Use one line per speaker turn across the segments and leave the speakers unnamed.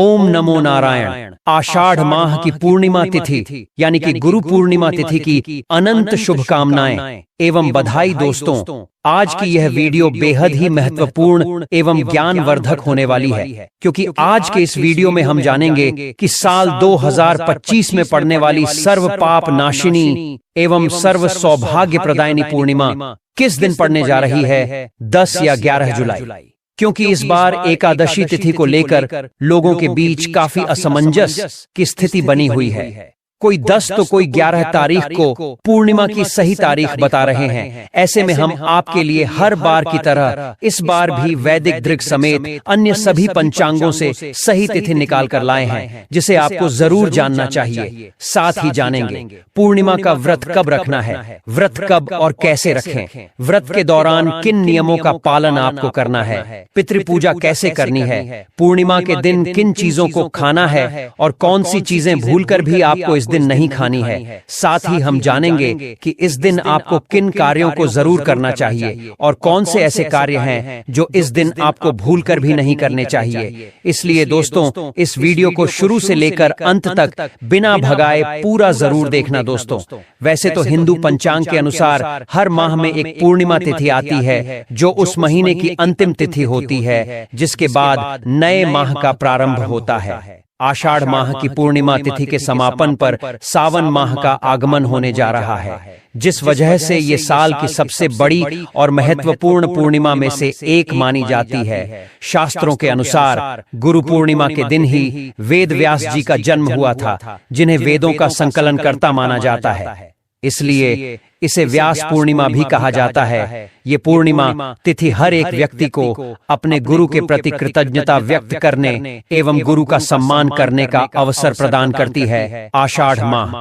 ओम नमो नारायण। आषाढ़ माह की पूर्णिमा तिथि यानी कि गुरु पूर्णिमा तिथि की अनंत शुभकामनाएं एवं बधाई दोस्तों। आज की यह वीडियो बेहद ही महत्वपूर्ण एवं ज्ञानवर्धक होने वाली है, क्योंकि आज के इस वीडियो में हम जानेंगे कि साल 2025 में पड़ने वाली सर्व पाप नाशिनी एवं सर्व सौभाग्य प्रदायिनी पूर्णिमा किस दिन पड़ने जा रही है, 10 या 11 जुलाई। क्योंकि इस बार एकादशी तिथि को लेकर लोगों के बीच काफी असमंजस की स्थिति बनी हुई है। कोई 10 तो कोई 11 तारीख को पूर्णिमा की सही तारीख बता रहे हैं। ऐसे में हम आपके लिए हर बार की तरह इस बार भी वैदिक दृक समेत अन्य सभी पंचांगों से सही तिथि निकाल कर लाए हैं, जिसे आपको जरूर जानना चाहिए। साथ ही जानेंगे पूर्णिमा का व्रत कब रखना है, व्रत कब और कैसे रखें, व्रत के दौरान किन नियमों का पालन आपको करना है, पितृपूजा कैसे करनी है, पूर्णिमा के दिन किन चीजों को खाना है और कौन सी चीजें भूलकर भी आपको इस दिन नहीं खानी है। साथ ही हम जानेंगे कि इस दिन आपको किन कार्यों को जरूर करना चाहिए और कौन से ऐसे कार्य हैं जो इस दिन आपको भूलकर भी नहीं करने चाहिए। इसलिए दोस्तों, इस वीडियो को शुरू से लेकर अंत तक बिना भगाए पूरा जरूर देखना दोस्तों। वैसे तो हिंदू पंचांग के अनुसार हर माह में एक पूर्णिमा तिथि आती है, जो उस महीने की अंतिम तिथि होती है, जिसके बाद नए माह का प्रारंभ होता है। आषाढ़ माह की पूर्णिमा तिथि के समापन पर सावन माह का आगमन होने जा रहा है, जिस वजह से ये साल की सबसे बड़ी और महत्वपूर्ण पूर्णिमा में से एक मानी जाती है। शास्त्रों के अनुसार गुरु पूर्णिमा के दिन ही वेद व्यास जी का जन्म हुआ था, जिन्हें वेदों का संकलनकर्ता माना जाता है। इसलिए इसे व्यास पूर्णिमा भी कहा जाता है। ये पूर्णिमा तिथि हर एक व्यक्ति को अपने गुरु के प्रति कृतज्ञता व्यक्त करने एवं गुरु का सम्मान करने का अवसर प्रदान करती है। आषाढ़ माह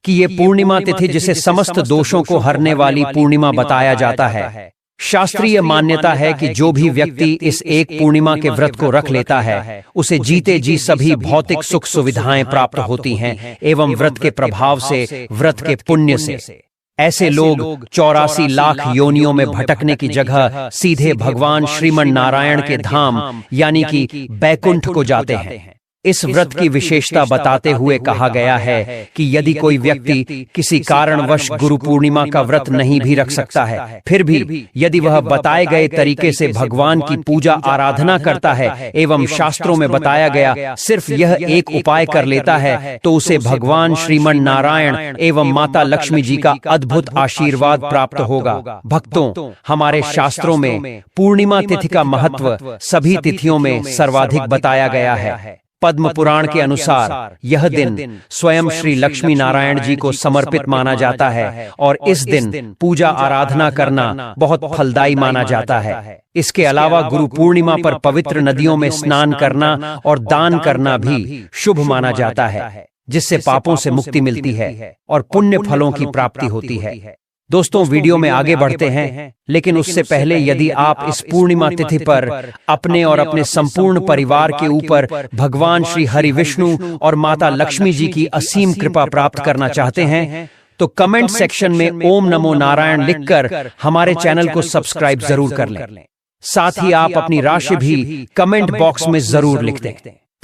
की ये पूर्णिमा तिथि, जिसे समस्त दोषों को हरने वाली पूर्णिमा बताया जाता है। शास्त्रीय मान्यता है कि जो भी व्यक्ति इस एक पूर्णिमा के व्रत को रख लेता है, उसे जीते जी सभी भौतिक सुख सुविधाएं प्राप्त होती हैं एवं व्रत के प्रभाव से, व्रत के पुण्य से ऐसे लोग 84 लाख योनियों में भटकने की जगह सीधे भगवान श्रीमन नारायण के धाम यानी कि बैकुंठ को जाते हैं। इस व्रत की विशेषता बताते हुए कहा गया है कि यदि कोई व्यक्ति किसी कारणवश गुरु पूर्णिमा का व्रत नहीं भी रख सकता है, फिर भी यदि वह बताए गए तरीके से भगवान की पूजा आराधना करता है एवं शास्त्रों में बताया गया सिर्फ यह एक उपाय कर लेता है, तो उसे भगवान श्रीमन नारायण एवं माता लक्ष्मी जी का अद्भुत आशीर्वाद प्राप्त होगा। भक्तों, हमारे शास्त्रों में पूर्णिमा तिथि का महत्व सभी तिथियों में सर्वाधिक बताया गया है। पद्म पुराण के अनुसार यह दिन स्वयं श्री लक्ष्मी नारायण जी को समर्पित माना जाता है और इस दिन पूजा आराधना करना बहुत फलदायी माना जाता है। इसके अलावा गुरु पूर्णिमा पर पवित्र नदियों में स्नान करना और दान करना भी शुभ माना जाता है, जिससे पापों से मुक्ति मिलती है और पुण्य फलों की प्राप्ति होती है। दोस्तों, वीडियो में आगे बढ़ते हैं, लेकिन उससे पहले यदि आप इस पूर्णिमा तिथि पर अपने और अपने संपूर्ण परिवार के ऊपर भगवान श्री हरि विष्णु और माता लक्ष्मी जी की असीम कृपा प्राप्त करना चाहते हैं, तो कमेंट सेक्शन में ओम नमो नारायण लिखकर हमारे चैनल को सब्सक्राइब जरूर कर लें। साथ ही आप अपनी राशि भी कमेंट बॉक्स में जरूर लिख दें,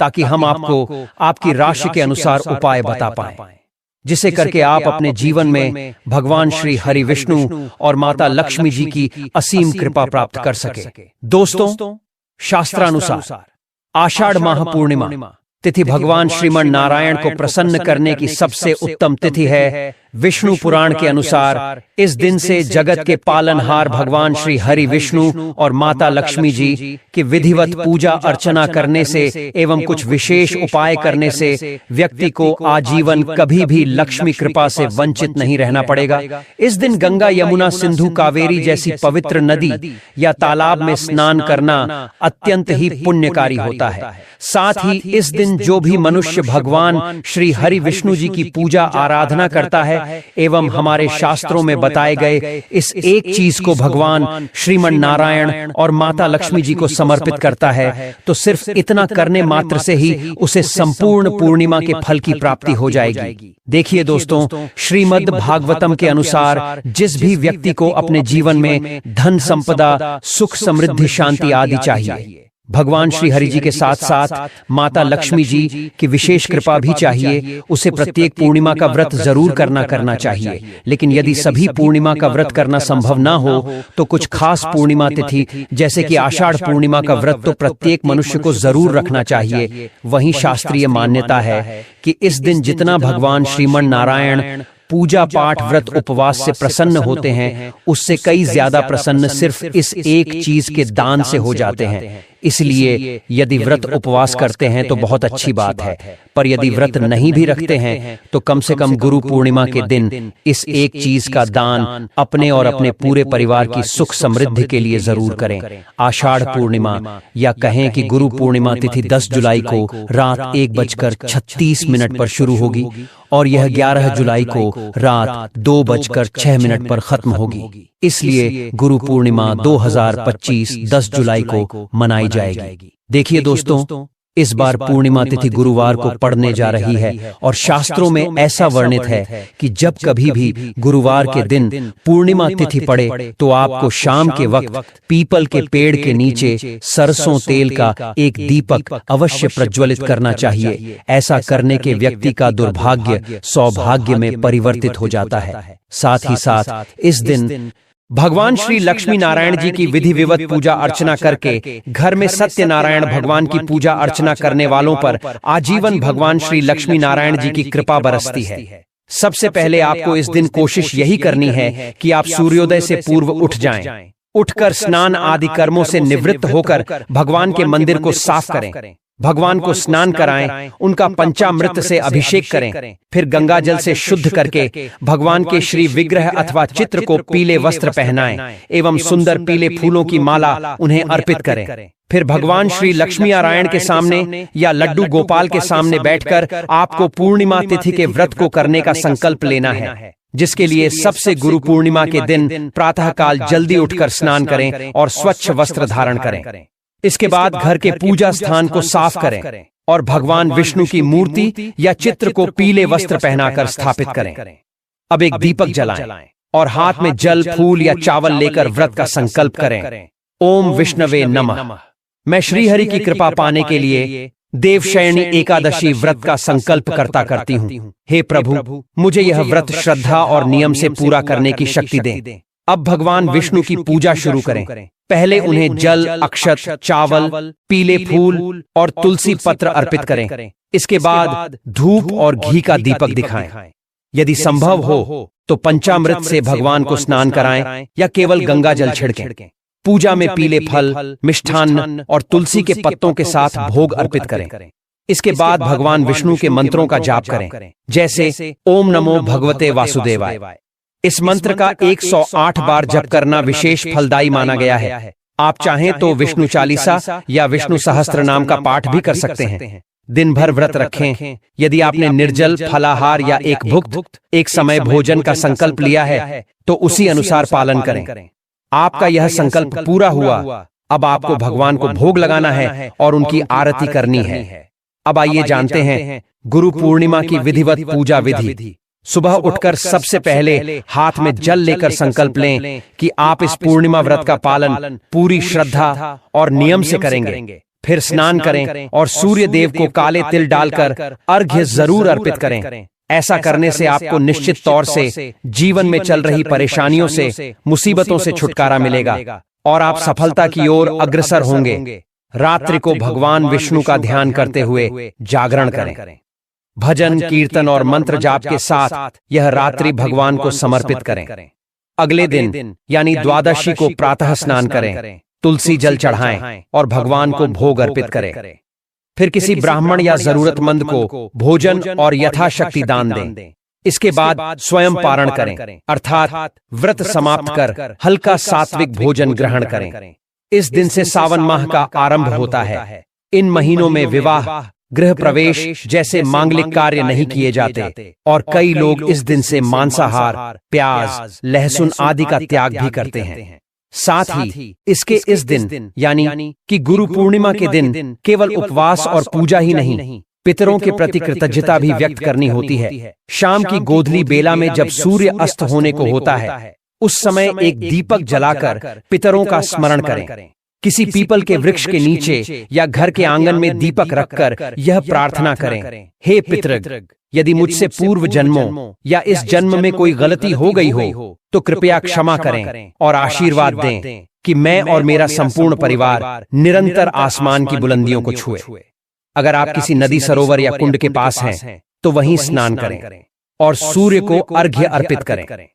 ताकि हम आपको आपकी राशि के अनुसार उपाय बता पाएं, जिसे करके आप अपने जीवन में भगवान श्री हरि विष्णु और माता लक्ष्मी जी की असीम कृपा प्राप्त कर सके। दोस्तों, शास्त्रानुसार आषाढ़ माह पूर्णिमा तिथि भगवान श्रीमन नारायण को प्रसन्न करने की सबसे उत्तम तिथि है। विष्णु पुराण के अनुसार इस दिन से जगत के पालनहार भगवान श्री हरि विष्णु और माता लक्ष्मी जी की विधिवत पूजा अर्चना करने से एवं कुछ विशेष उपाय करने से व्यक्ति को आजीवन कभी भी लक्ष्मी कृपा से वंचित नहीं रहना पड़ेगा। इस दिन गंगा, यमुना, सिंधु, कावेरी जैसी पवित्र नदी या तालाब में स्नान करना अत्यंत ही पुण्यकारी होता है। साथ ही इस दिन जो भी मनुष्य भगवान श्री हरि विष्णु जी की पूजा आराधना करता है एवं हमारे शास्त्रों में बताए गए इस एक चीज को भगवान श्रीमन नारायण और माता लक्ष्मी जी को समर्पित करता है, तो सिर्फ इतना करने मात्र से ही उसे संपूर्ण पूर्णिमा के फल की प्राप्ति हो जाएगी। देखिए दोस्तों, श्रीमद् भागवतम के अनुसार जिस भी व्यक्ति को अपने जीवन में धन संपदा, सुख, समृद्धि, शांति आदि चाहिए, भगवान श्री हरि जी के साथ साथ माता लक्ष्मी जी की विशेष कृपा भी चाहिए। उसे प्रत्येक पूर्णिमा का व्रत जरूर करना चाहिए। लेकिन यदि सभी पूर्णिमा का व्रत करना संभव ना हो तो कुछ खास पूर्णिमा तिथि जैसे कि आषाढ़ पूर्णिमा का व्रत तो प्रत्येक मनुष्य को जरूर रखना चाहिए। वहीं शास्त्रीय मान्यता है कि इस दिन जितना भगवान श्रीमन नारायण पूजा पाठ व्रत उपवास से प्रसन्न होते हैं, उससे कई ज्यादा प्रसन्न सिर्फ इस एक चीज के दान से हो जाते हैं। इसलिए यदि व्रत उपवास करते हैं तो बहुत अच्छी बात है, पर यदि व्रत नहीं भी रखते हैं तो कम से कम गुरु पूर्णिमा के दिन इस एक चीज का दान अपने और अपने पूरे परिवार की सुख समृद्धि के लिए जरूर करें। आषाढ़ पूर्णिमा या कहें कि गुरु पूर्णिमा तिथि 10 जुलाई को रात 1:36 पर शुरू होगी और यह 11 जुलाई को रात 2:06 पर खत्म होगी। इसलिए गुरु पूर्णिमा 2025 10 जुलाई को मनाई जाएगी। देखिए दोस्तों, इस बार पूर्णिमा तिथि गुरुवार को पड़ने जा रही है और शास्त्रों में ऐसा वर्णित है कि जब कभी भी गुरुवार के दिन पूर्णिमा तिथि पड़े तो आपको शाम के वक्त पीपल के पेड़ के नीचे सरसों तेल का एक दीपक अवश्य प्रज्वलित करना चाहिए। ऐसा करने के व्यक्ति का दुर्भाग्य सौभाग्य में परिवर्तित हो जाता है। साथ ही साथ इस दिन भगवान श्री लक्ष्मी नारायण जी की विधि विवत पूजा अर्चना करके घर में सत्यनारायण भगवान की पूजा अर्चना करने वालों पर आजीवन भगवान श्री लक्ष्मी नारायण जी की कृपा बरसती है। सबसे पहले आपको इस दिन कोशिश यही करनी है कि आप सूर्योदय से पूर्व उठ जाएं। उठकर स्नान आदि कर्मों से निवृत्त होकर भगवान के मंदिर को साफ करें, भगवान को स्नान कराएं, उनका पंचामृत से अभिषेक करें, फिर गंगा जल से शुद्ध करके भगवान के श्री विग्रह अथवा चित्र को पीले वस्त्र पहनाएं एवं सुंदर पीले फूलों की माला उन्हें अर्पित करें। फिर भगवान श्री लक्ष्मी नारायण के सामने या लड्डू गोपाल के सामने बैठकर आपको पूर्णिमा तिथि के व्रत को करने का संकल्प लेना है, जिसके लिए सबसे गुरु पूर्णिमा के दिन प्रातःकाल जल्दी उठकर स्नान करें और स्वच्छ वस्त्र धारण करें। इसके बाद घर के पूजा स्थान को साफ करें और भगवान विष्णु की मूर्ति या चित्र को पीले वस्त्र पहनाकर स्थापित करें। अब एक दीपक जलाएं और हाथ में जल फूल या चावल लेकर व्रत का संकल्प करें। ओम विष्णवे नमः। मैं श्रीहरि की कृपा पाने के लिए देवशयनी एकादशी व्रत का संकल्प करती हूँ। हे प्रभु, मुझे यह व्रत श्रद्धा और नियम से पूरा करने की शक्ति दें। अब भगवान विष्णु की पूजा शुरू करें। पहले उन्हें जल, अक्षत, चावल, पीले फूल और तुलसी पत्र अर्पित करें। इसके बाद धूप और घी का दीपक दिखाएं। यदि संभव हो तो पंचामृत से भगवान को स्नान कराएं या केवल गंगा जल छिड़कें। पूजा में पीले फल, मिष्ठान्न और तुलसी के पत्तों के साथ भोग अर्पित करें। इसके बाद भगवान विष्णु के मंत्रों का जाप करें, जैसे ओम नमो भगवते वासुदेवाय। इस मंत्र का 108 बार जप करना विशेष फलदायी माना गया है। आप चाहें तो विष्णु चालीसा या विष्णु सहस्त्र नाम का पाठ भी कर सकते हैं। दिन भर व्रत रखें। यदि आपने निर्जल, फलाहार या एक भुक्त एक समय भोजन का संकल्प लिया है तो उसी अनुसार पालन करें। आपका यह संकल्प पूरा हुआ। अब आपको भगवान को भोग लगाना है और उनकी आरती करनी है। अब आइए जानते हैं गुरु पूर्णिमा की विधिवत पूजा विधि। सुबह उठकर सबसे पहले हाथ में जल लेकर संकल्प लें कि आप इस पूर्णिमा व्रत का पालन पूरी श्रद्धा और नियम से करेंगे। फिर स्नान करें और सूर्य देव को काले तिल डालकर अर्घ्य जरूर अर्पित करें। ऐसा करने से आपको निश्चित तौर से जीवन में चल रही परेशानियों से, मुसीबतों से छुटकारा मिलेगा और आप सफलता की ओर अग्रसर होंगे। रात्रि को भगवान विष्णु का ध्यान करते हुए जागरण करें। भजन, कीर्तन और मंत्र जाप के साथ यह रात्रि भगवान को समर्पित करें। अगले दिन यानी द्वादशी को प्रातः स्नान करें, तुलसी जल चढ़ाएं और भगवान को भोग अर्पित करें। फिर किसी ब्राह्मण या जरूरतमंद को भोजन और यथाशक्ति दान दें। इसके बाद स्वयं पारण करें, अर्थात व्रत समाप्त कर हल्का सात्विक भोजन ग्रहण करें। इस दिन से सावन माह का आरंभ होता है। इन महीनों में विवाह, गृह प्रवेश जैसे मांगलिक कार्य नहीं किए जाते और कई लोग इस दिन से मांसाहार, प्याज, लहसुन आदि का त्याग भी करते हैं। साथ ही इसके इस दिन यानी कि गुरु पूर्णिमा के दिन केवल उपवास और पूजा ही नहीं, पितरों के प्रति कृतज्ञता भी व्यक्त करनी होती है। शाम की गोधली बेला में जब सूर्य अस्त होने को होता है, उस समय एक दीपक जलाकर पितरों का स्मरण करें। किसी पीपल के वृक्ष के नीचे या घर के आंगन में दीपक रखकर यह प्रार्थना करें, हे पितृग, यदि मुझसे पूर्व जन्मों या इस जन्म में कोई गलती हो गई हो तो कृपया क्षमा करें और आशीर्वाद दें कि मैं और मेरा संपूर्ण परिवार निरंतर आसमान की बुलंदियों को छुए। अगर आप किसी नदी, सरोवर या कुंड के पास हैं तो वहीं स्नान करें और सूर्य को अर्घ्य अर्पित करें।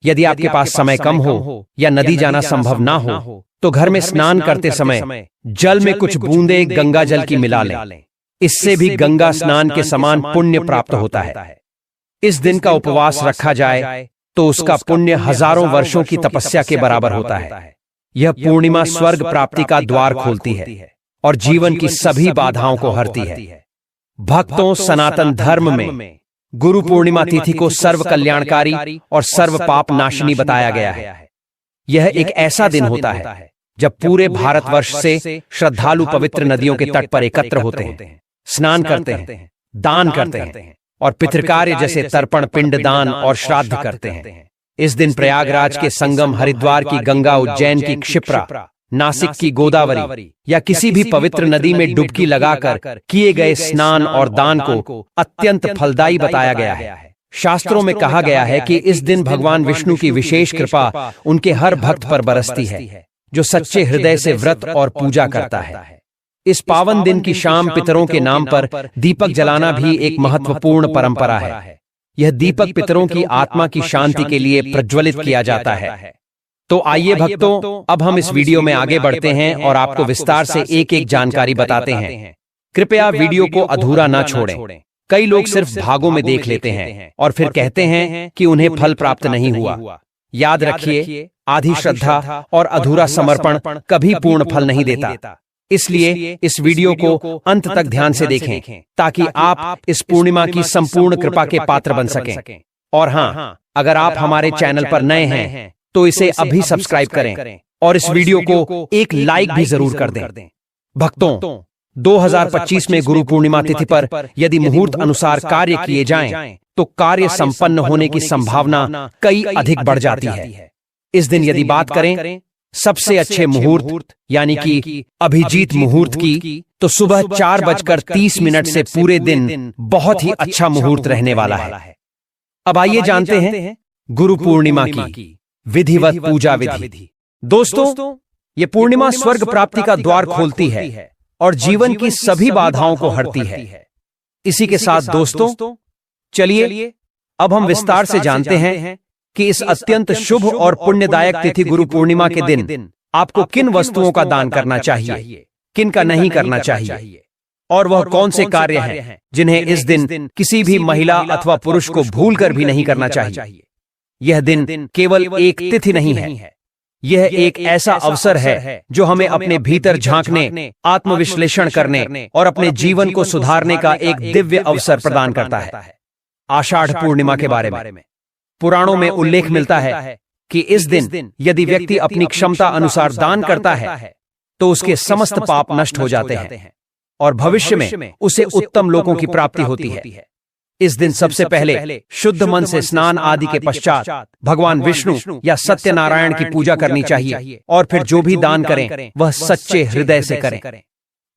यदि आपके पास समय कम हो या नदी जाना संभव ना हो तो घर में स्नान करते समय जल में कुछ बूंदे गंगा जल की मिला लें। इससे भी गंगा स्नान के समान पुण्य प्राप्त होता है। इस दिन का उपवास रखा जाए तो उसका पुण्य हजारों वर्षों की तपस्या के बराबर होता है। यह पूर्णिमा स्वर्ग प्राप्ति का द्वार खोलती है और जीवन की सभी बाधाओं को हरती है। भक्तों, सनातन धर्म में गुरु पूर्णिमा तिथि को सर्व कल्याणकारी और सर्व पाप नाशिनी बताया गया है। यह एक ऐसा दिन होता है जब पूरे भारतवर्ष से श्रद्धालु पवित्र नदियों के तट पर एकत्र होते हैं, स्नान करते हैं, दान करते हैं और पितृकार्य जैसे तर्पण, पिंड दान और श्राद्ध करते हैं। इस दिन प्रयागराज के संगम, हरिद्वार की गंगा, उज्जैन की क्षिप्रा, नासिक की गोदावरी या किसी भी पवित्र नदी में डुबकी लगाकर किए गए स्नान और दान को अत्यंत फलदायी बताया गया है। शास्त्रों में कहा गया है कि इस दिन भगवान विष्णु की विशेष कृपा उनके हर भक्त पर बरसती है जो सच्चे हृदय से व्रत और पूजा करता है। इस पावन दिन की शाम पितरों के नाम पर दीपक जलाना भी एक महत्वपूर्ण परंपरा है। यह दीपक पितरों की आत्मा की शांति के लिए प्रज्वलित किया जाता है। तो आइए भक्तों, अब हम इस वीडियो में आगे बढ़ते हैं और आपको विस्तार से एक एक जानकारी बताते हैं। कृपया वीडियो को अधूरा न छोड़ें। कई लोग सिर्फ भागों में देख लेते हैं और फिर कहते हैं कि उन्हें फल प्राप्त नहीं हुआ। याद रखिए, आधी श्रद्धा और अधूरा समर्पण कभी पूर्ण फल नहीं देता। इसलिए इस वीडियो को अंत तक ध्यान से देखें ताकि आप इस पूर्णिमा की संपूर्ण कृपा के पात्र बन सकें। और हाँ, अगर आप हमारे चैनल पर नए हैं तो इसे अभी सब्सक्राइब करें और इस वीडियो को एक लाइक भी जरूर कर दें। भक्तों, 2025 में गुरु पूर्णिमा तिथि पर यदि मुहूर्त अनुसार कार्य किए जाएं तो कार्य संपन्न होने की संभावना कई अधिक बढ़ जाती है। इस दिन यदि बात करें सबसे अच्छे मुहूर्त यानी कि अभिजीत मुहूर्त की, तो सुबह 4:30 से पूरे दिन बहुत ही अच्छा मुहूर्त रहने वाला है। अब आइए जानते हैं गुरु पूर्णिमा की विधिवत पूजा विधि। दोस्तों, ये पूर्णिमा स्वर्ग प्राप्ति का द्वार खोलती है और जीवन की सभी बाधाओं को हरती है। इसी के साथ दोस्तों, चलिए अब हम विस्तार से जानते हैं कि इस अत्यंत शुभ और पुण्यदायक तिथि गुरु पूर्णिमा के दिन आपको किन वस्तुओं का दान करना चाहिए, किन का नहीं करना चाहिए और वह कौन से कार्य हैं जिन्हें इस दिन किसी भी महिला अथवा पुरुष को भूलकर भी नहीं करना चाहिए। यह दिन केवल एक तिथि नहीं है, यह एक ऐसा अवसर है जो हमें अपने भीतर झांकने, आत्मविश्लेषण करने और अपने जीवन को सुधारने का एक दिव्य अवसर प्रदान करता है। आषाढ़ पूर्णिमा के बारे में पुराणों में उल्लेख मिलता है कि इस दिन यदि व्यक्ति अपनी क्षमता अनुसार दान करता है तो उसके समस्त पाप नष्ट हो जाते हैं और भविष्य में उसे उत्तम लोकों की प्राप्ति होती है। इस दिन सबसे पहले शुद्ध मन से स्नान आदि के पश्चात भगवान विष्णु या सत्यनारायण की पूजा करनी चाहिए और फिर जो भी दान करें वह सच्चे हृदय से करें।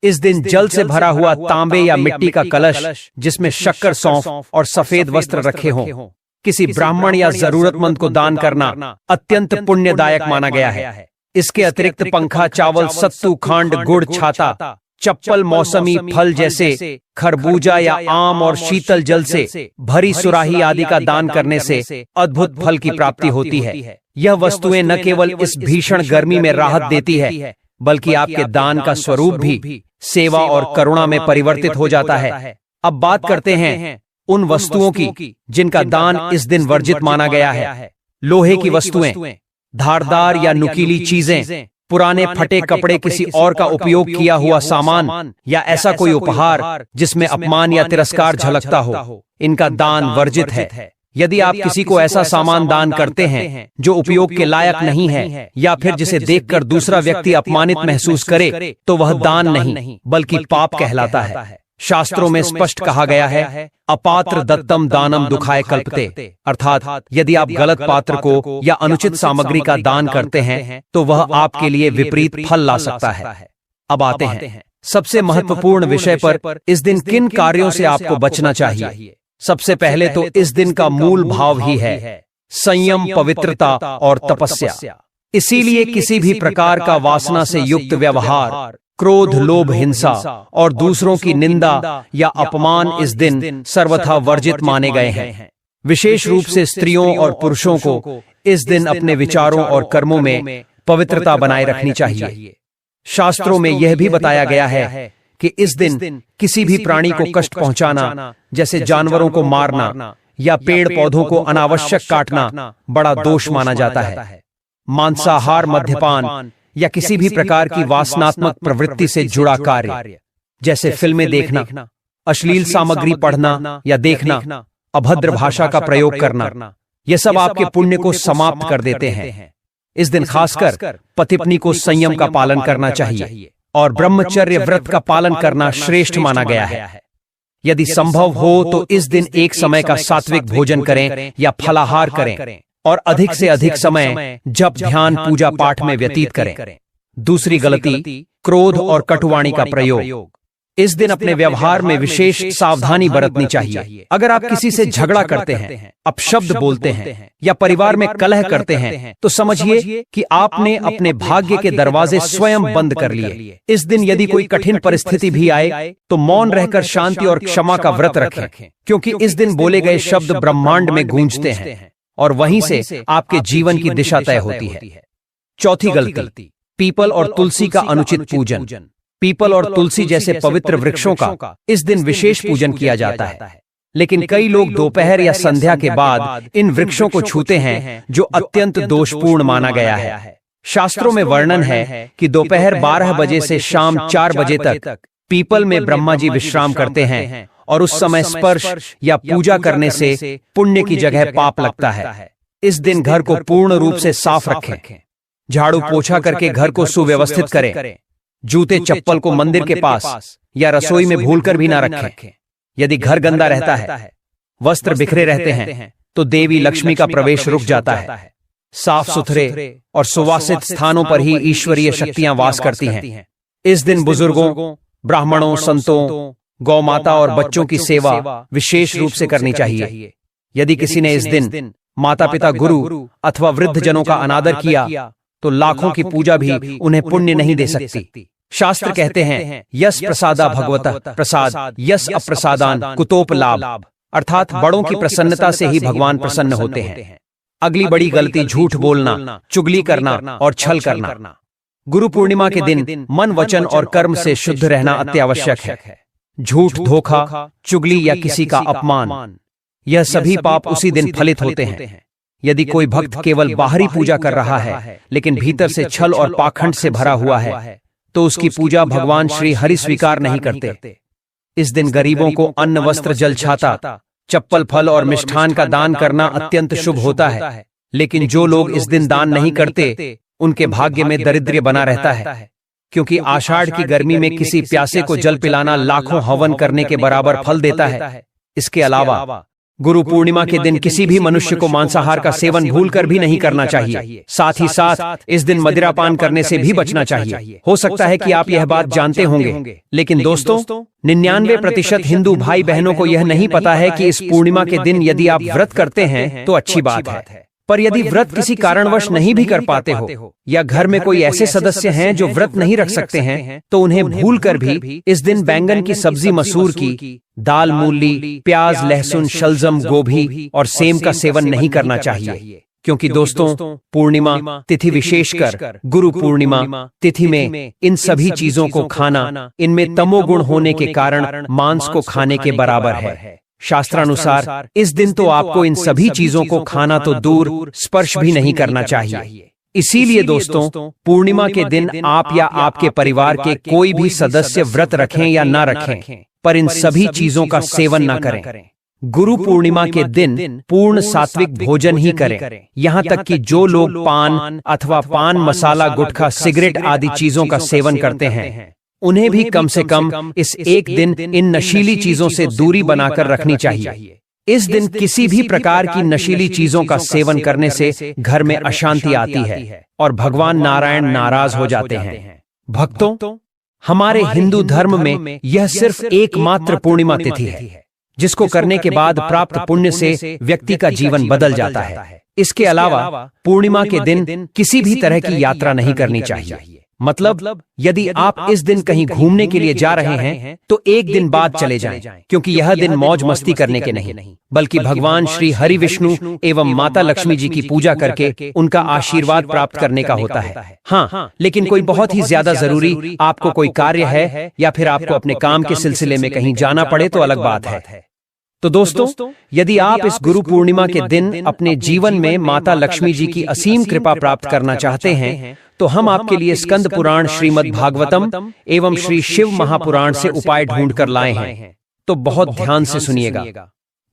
इस दिन जल से भरा हुआ तांबे या मिट्टी का कलश जिसमें शक्कर, सौंफ और सफेद वस्त्र रखे हों किसी ब्राह्मण या जरूरतमंद को दान करना अत्यंत पुण्यदायक माना गया है। इसके अतिरिक्त पंखा, चावल, सत्तू, खांड, गुड़, छाता, चप्पल, मौसमी फल जैसे खरबूजा या आम और शीतल जल से भरी सुराही आदि का दान करने से अद्भुत फल की प्राप्ति होती है। यह वस्तुएं न केवल इस भीषण गर्मी में राहत देती है बल्कि आपके दान का स्वरूप भी सेवा और करुणा में परिवर्तित हो जाता है। अब बात करते हैं उन वस्तुओं की जिनका दान इस दिन वर्जित माना गया है। लोहे की वस्तुएं, धारदार या नुकीली चीजें, पुराने फटे कपड़े, किसी और का उपयोग किया हुआ सामान या ऐसा कोई उपहार जिसमें अपमान या तिरस्कार झलकता हो, इनका दान वर्जित है। यदि आप किसी को ऐसा सामान दान करते हैं जो उपयोग के लायक नहीं है या फिर जिसे देखकर दूसरा व्यक्ति अपमानित महसूस करे तो वह दान नहीं बल्कि पाप कहलाता है। शास्त्रों में स्पष्ट कहा गया है, अपात्र दत्तम दानम दुखाय कल्पते, अर्थात यदि आप गलत पात्र को या अनुचित सामग्री का दान करते हैं तो वह आपके लिए विपरीत फल ला सकता है। अब आते हैं सबसे महत्वपूर्ण विषय पर, इस दिन किन कार्यों से आपको बचना चाहिए। सबसे पहले तो इस दिन का मूल भाव ही है संयम, पवित्रता और तपस्या। इसीलिए किसी भी प्रकार का वासना से युक्त व्यवहार, क्रोध, लोभ, हिंसा और दूसरों की निंदा या अपमान इस दिन सर्वथा वर्जित माने गए हैं। विशेष रूप से स्त्रियों और पुरुषों को इस दिन अपने विचारों और कर्मों में पवित्रता बनाए रखनी चाहिए। शास्त्रों में यह भी बताया गया है कि इस दिन किसी भी प्राणी को कष्ट पहुंचाना, जैसे जानवरों को मारना या पेड़ पौधों को अनावश्यक काटना, बड़ा दोष माना जाता है। मांसाहार, मद्यपान या किसी भी प्रकार की वासनात्मक प्रवृत्ति से जुड़ा कार्य, जैसे फिल्में देखना, अश्लील सामग्री पढ़ना या देखना, अभद्र भाषा का प्रयोग करना, यह सब आपके पुण्य को समाप्त कर देते हैं। इस दिन खासकर पति पत्नी को संयम का पालन करना चाहिए और ब्रह्मचर्य व्रत का पालन करना श्रेष्ठ माना गया है। यदि संभव हो तो इस दिन एक समय का सात्विक भोजन करें या फलाहार करें और अधिक से अधिक समय जप, ध्यान, पूजा पाठ में व्यतीत करें। दूसरी गलती, क्रोध और कटुवाणी का प्रयोग। इस दिन अपने व्यवहार में विशेष सावधानी बरतनी चाहिए। अगर आप किसी से झगड़ा करते हैं, अपशब्द बोलते हैं या परिवार में कलह करते हैं तो समझिए कि आपने अपने भाग्य के दरवाजे स्वयं बंद कर लिए। इस दिन यदि कोई कठिन परिस्थिति भी आए तो मौन रहकर शांति और क्षमा का व्रत रखें, क्योंकि इस दिन बोले गए शब्द ब्रह्मांड में गूंजते हैं और वहीं से आपके जीवन की दिशा तय होती है। चौथी गलती, पीपल और तुलसी का अनुचित पूजन। पीपल और तुलसी जैसे पवित्र वृक्षों का इस दिन विशेष पूजन किया जाता है, लेकिन कई लोग दोपहर या संध्या के बाद इन वृक्षों को छूते हैं, जो अत्यंत दोषपूर्ण माना गया है। शास्त्रों में वर्णन है कि दोपहर 12 बजे से शाम 4 बजे तक पीपल में ब्रह्मा जी विश्राम करते हैं और उस समय स्पर्श या पूजा करने से पुण्य की जगह पाप लगता है। इस दिन घर को पूर्ण रूप से साफ रखें, झाड़ू पोछा करके घर को सुव्यवस्थित करें। जूते चप्पल को मंदिर के पास या रसोई में भूलकर भी ना रखें। यदि घर गंदा रहता है, वस्त्र बिखरे रहते हैं, तो देवी लक्ष्मी का प्रवेश रुक जाता है। साफ सुथरे और सुवासित स्थानों पर ही ईश्वरीय शक्तियां वास करती हैं। इस दिन बुजुर्गों, ब्राह्मणों, संतों, गौ माता और बच्चों की सेवा विशेष रूप से करनी चाहिए। यदि किसी ने इस दिन माता पिता, गुरु अथवा वृद्ध जनों का अनादर किया तो लाखों की पूजा भी उन्हें पुण्य नहीं दे सकती। शास्त्र कहते हैं, यस प्रसादा भगवतः प्रसाद, यस अप्रसादान कुतोप लाभ, अर्थात बड़ों की प्रसन्नता से ही भगवान प्रसन्न होते हैं। अगली बड़ी गलती, झूठ बोलना, चुगली करना और छल करना। गुरु पूर्णिमा के दिन मन, वचन और कर्म से शुद्ध रहना अत्यावश्यक है। झूठ, धोखा, चुगली या किसी का अपमान, यह सभी पाप उसी दिन फलित होते हैं। यदि कोई भक्त केवल बाहरी पूजा कर रहा है लेकिन भीतर से छल और पाखंड से भरा हुआ है तो उसकी पूजा भगवान श्री हरि स्वीकार नहीं करते। इस दिन गरीबों को अन्न, वस्त्र, जल, छाता, चप्पल, फल और मिष्ठान का दान करना अत्यंत शुभ होता है, लेकिन जो लोग इस दिन दान नहीं करते उनके भाग्य में दरिद्र बना रहता है, क्योंकि आषाढ़ की गर्मी में किसी प्यासे को जल पिलाना लाखों हवन करने के बराबर फल देता है। इसके अलावा गुरु पूर्णिमा के दिन किसी भी मनुष्य को मांसाहार का सेवन भूलकर भी नहीं करना चाहिए। साथ ही साथ इस दिन मदिरापान करने से भी बचना चाहिए। हो सकता है कि आप यह बात जानते होंगे, लेकिन दोस्तों 99% हिंदू भाई बहनों को यह नहीं पता है कि इस पूर्णिमा के दिन यदि आप व्रत करते हैं तो अच्छी बात है, पर यदि व्रत किसी कारणवश नहीं भी कर पाते हो या घर में कोई ऐसे सदस्य हैं जो व्रत नहीं रख सकते हैं तो उन्हें भूलकर भी इस दिन बैंगन की सब्जी, मसूर की दाल, मूली, प्याज, लहसुन, शलजम, गोभी और सेम का सेवन नहीं करना चाहिए, क्योंकि दोस्तों पूर्णिमा तिथि, विशेषकर गुरु पूर्णिमा तिथि में इन सभी चीजों को खाना इनमें तमोगुण होने के कारण मांस को खाने के बराबर है। शास्त्रानुसार इस दिन तो आपको इन सभी चीजों को खाना तो दूर, स्पर्श भी नहीं करना चाहिए। इसीलिए दोस्तों पूर्णिमा के दिन आप या आपके परिवार के कोई भी सदस्य व्रत रखें या ना रखें, पर इन सभी चीजों का सेवन न करें। गुरु पूर्णिमा के दिन पूर्ण सात्विक भोजन ही करें। यहाँ तक कि जो लोग पान अथवा पान मसाला, गुटखा, सिगरेट आदि चीजों का सेवन करते हैं उन्हें भी कम से कम इस एक दिन इन नशीली चीजों से दूरी बनाकर रखनी चाहिए। इस दिन किसी भी प्रकार की नशीली चीजों का सेवन करने से घर में अशांति आती है और भगवान नारायण नाराज हो जाते हैं। भक्तों, हमारे हिंदू धर्म में यह सिर्फ एकमात्र पूर्णिमा तिथि है जिसको करने के बाद प्राप्त पुण्य से व्यक्ति का जीवन बदल जाता है। इसके अलावा पूर्णिमा के दिन किसी भी तरह की यात्रा नहीं करनी चाहिए। मतलब यदि आप इस दिन कहीं घूमने के लिए जा रहे हैं तो एक दिन बाद चले जाएं, क्योंकि यह दिन मौज मस्ती करने के नहीं बल्कि भगवान श्री हरि विष्णु एवं माता लक्ष्मी जी की पूजा करके उनका आशीर्वाद प्राप्त करने का होता है। हाँ, लेकिन कोई बहुत ही ज्यादा जरूरी आपको कोई कार्य है या फिर आपको अपने काम के सिलसिले में कहीं जाना पड़े तो अलग बात है। तो दोस्तों, यदि आप इस गुरु पूर्णिमा के दिन अपने जीवन में माता लक्ष्मी जी की असीम कृपा प्राप्त करना चाहते हैं तो हम आपके लिए स्कंद पुराण, श्रीमद् भागवतम एवं श्री शिव महापुराण से उपाय ढूंढ कर लाए हैं। तो बहुत ध्यान से सुनिएगा।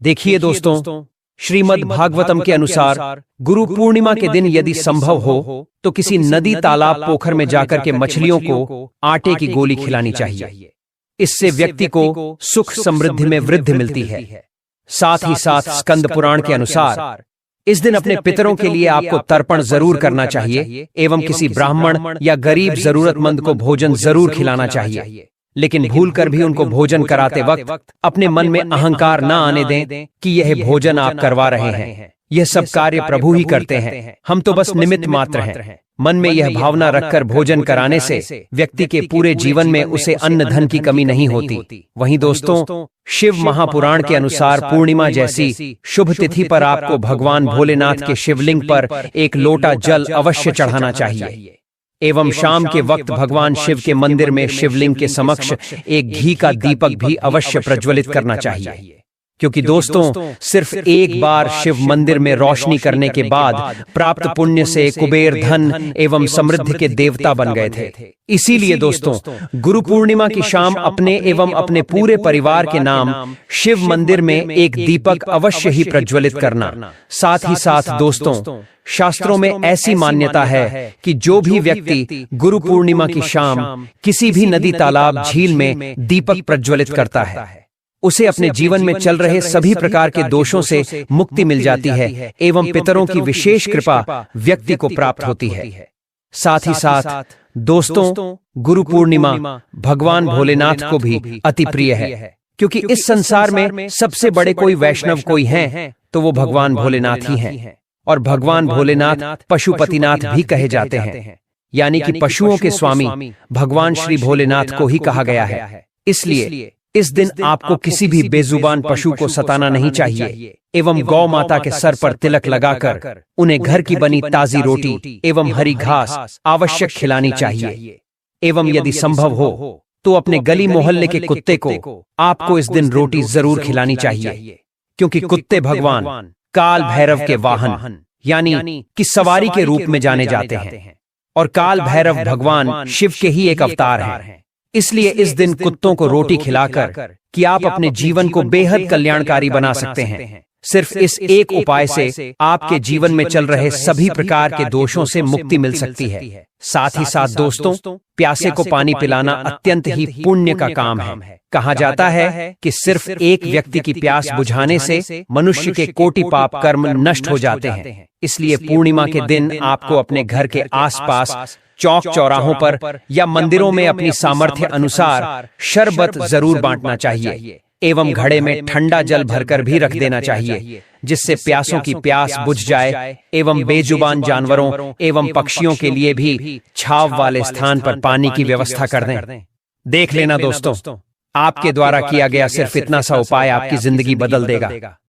देखिए दोस्तों, श्रीमद् भागवतम के अनुसार गुरु पूर्णिमा के दिन यदि संभव हो तो किसी नदी, तालाब, पोखर में जाकर के मछलियों को आटे की गोली खिलानी चाहिए। इससे व्यक्ति को सुख समृद्धि में वृद्धि मिलती है। साथ ही साथ स्कंद पुराण के अनुसार इस दिन अपने पितरों के लिए आपको तर्पण जरूर करना चाहिए एवं किसी ब्राह्मण या गरीब जरूरतमंद को भोजन जरूर खिलाना चाहिए। लेकिन भूलकर भी उनको भोजन कराते वक्त अपने मन में अहंकार न आने दें कि यह भोजन आप करवा रहे हैं। यह सब कार्य प्रभु ही करते हैं, हम तो बस निमित्त मात्र हैं। मन में यह भावना रखकर भोजन कराने से व्यक्ति के पूरे जीवन में उसे अन्न धन की कमी नहीं होती। वहीं दोस्तों, शिव महापुराण के अनुसार पूर्णिमा जैसी शुभ तिथि पर आपको भगवान भोलेनाथ के शिवलिंग पर एक लोटा जल अवश्य चढ़ाना चाहिए एवं शाम के वक्त भगवान शिव के मंदिर में शिवलिंग के समक्ष एक घी का दीपक भी अवश्य प्रज्वलित करना चाहिए। क्योंकि दोस्तों, सिर्फ एक बार शिव मंदिर में रोशनी करने के बाद प्राप्त पुण्य से कुबेर धन एवं समृद्धि के देवता बन गए थे। इसीलिए दोस्तों, गुरु पूर्णिमा की शाम अपने एवं अपने पूरे परिवार के नाम शिव मंदिर में एक दीपक अवश्य ही प्रज्वलित करना। साथ ही साथ दोस्तों, शास्त्रों में ऐसी मान्यता है कि जो भी व्यक्ति गुरु पूर्णिमा की शाम किसी भी नदी, तालाब, झील में दीपक प्रज्वलित करता है उसे अपने जीवन में चल रहे सभी प्रकार के दोषों से मुक्ति मिल जाती है एवं पितरों की विशेष कृपा व्यक्ति को प्राप्त होती है। साथ ही साथ दोस्तों, गुरु पूर्णिमा भगवान भोलेनाथ को भी अति प्रिय है, क्योंकि इस संसार में सबसे बड़े कोई वैष्णव कोई हैं तो वो भगवान भोलेनाथ ही हैं। और भगवान भोलेनाथ पशुपतिनाथ भी कहे जाते हैं, यानी कि पशुओं के स्वामी भगवान श्री भोलेनाथ को ही कहा गया है। इसलिए इस दिन आपको किसी भी बेजुबान पशु को सताना नहीं चाहिए एवं गौ माता के सर पर तिलक लगाकर उन्हें घर की बनी ताजी रोटी एवं हरी घास आवश्यक खिलानी चाहिए। एवं यदि संभव हो तो अपने गली मोहल्ले के कुत्ते को आपको इस दिन रोटी जरूर खिलानी चाहिए, क्योंकि कुत्ते भगवान काल भैरव के वाहन यानी कि सवारी के रूप में जाने जाते हैं और काल भैरव भगवान शिव के ही एक अवतार हैं। इसलिए इस दिन कुत्तों को रोटी खिलाकर कि आप अपने जीवन को बेहद कल्याणकारी बना सकते हैं। सिर्फ इस एक उपाय से आपके जीवन में चल रहे सभी प्रकार के दोषों से मुक्ति मिल सकती है। साथ ही साथ दोस्तों, प्यासे को पानी पिलाना अत्यंत ही पुण्य का काम है। कहा जाता है कि सिर्फ एक व्यक्ति की प्यास बुझाने से मनुष्य के कोटि पाप कर्म नष्ट हो जाते हैं। इसलिए पूर्णिमा के दिन आपको अपने घर के आसपास चौक चौराहों पर या मंदिरों में अपनी सामर्थ्य अनुसार शरबत जरूर बांटना चाहिए एवं घड़े में ठंडा जल भरकर भी रख देना चाहिए, जिससे प्यासों की प्यास बुझ जाए एवं बेजुबान जानवरों एवं पक्षियों के लिए भी छाव वाले स्थान पर पानी की व्यवस्था कर दें। देख लेना दोस्तों, आपके द्वारा किया गया सिर्फ इतना सा उपाय आपकी जिंदगी बदल देगा।